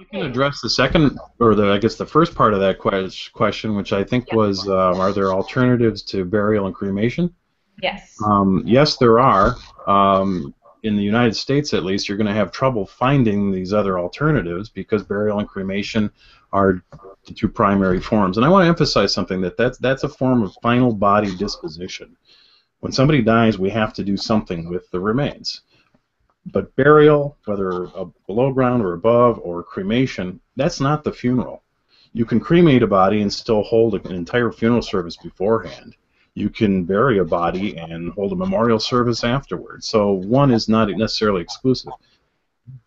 I can address the second, or I guess the first part of that question, which I think Yeah. was, are there alternatives to burial and cremation? Yes. Yes, there are. In the United States, at least, you're going to have trouble finding these other alternatives because burial and cremation are the two primary forms. And I want to emphasize something that's a form of final body disposition. When somebody dies, we have to do something with the remains. But burial, whether below ground or above, or cremation, that's not the funeral. You can cremate a body and still hold an entire funeral service beforehand. You can bury a body and hold a memorial service afterwards. So one is not necessarily exclusive.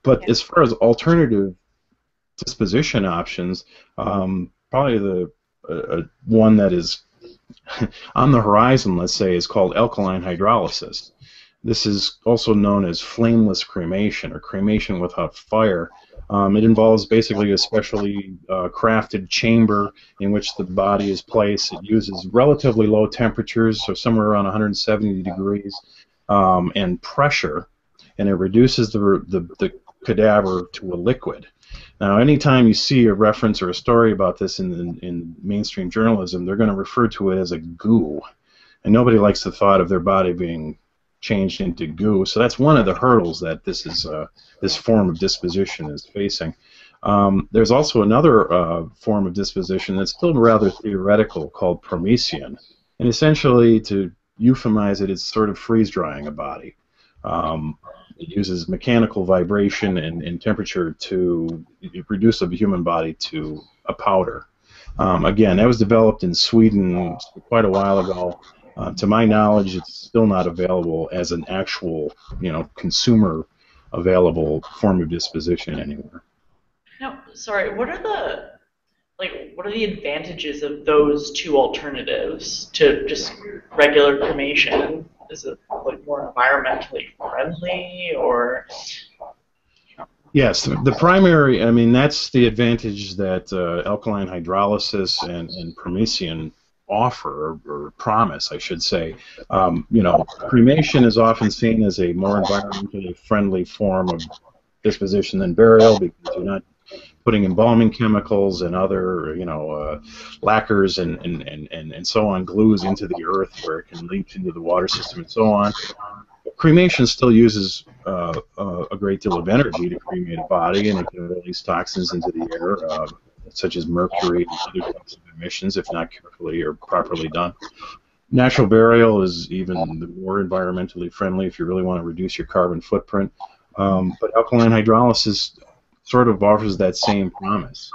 But Yeah. as far as alternative disposition options, probably the one that is on the horizon, let's say, is called alkaline hydrolysis. This is also known as flameless cremation or cremation without fire. It involves basically a specially crafted chamber in which the body is placed. It uses relatively low temperatures, so somewhere around 170 degrees, and pressure, and it reduces the cadaver to a liquid. Now, anytime you see a reference or a story about this in mainstream journalism, they're going to refer to it as a goo, and nobody likes the thought of their body being changed into goo. So that's one of the hurdles that this form of disposition is facing. There's also another form of disposition that's still rather theoretical called Promethean, and essentially, to euphemize it, it's sort of freeze drying a body. It uses mechanical vibration and temperature to reduce a human body to a powder. Again, that was developed in Sweden quite a while ago. To my knowledge, it's still not available as an actual, consumer available form of disposition anywhere. No, sorry. What are the advantages of those two alternatives to just regular cremation? Is it like more environmentally friendly or Yes, the primary, I mean, that's the advantage that alkaline hydrolysis and Promethean offer, or promise, I should say. Cremation is often seen as a more environmentally friendly form of disposition than burial because you're not putting embalming chemicals and other, lacquers and so on, glues into the earth where it can leach into the water system and so on. Cremation still uses a great deal of energy to cremate a body, and it can release toxins into the air, such as mercury and other types of emissions, if not carefully or properly done. Natural burial is even more environmentally friendly if you really want to reduce your carbon footprint. But alkaline hydrolysis sort of offers that same promise.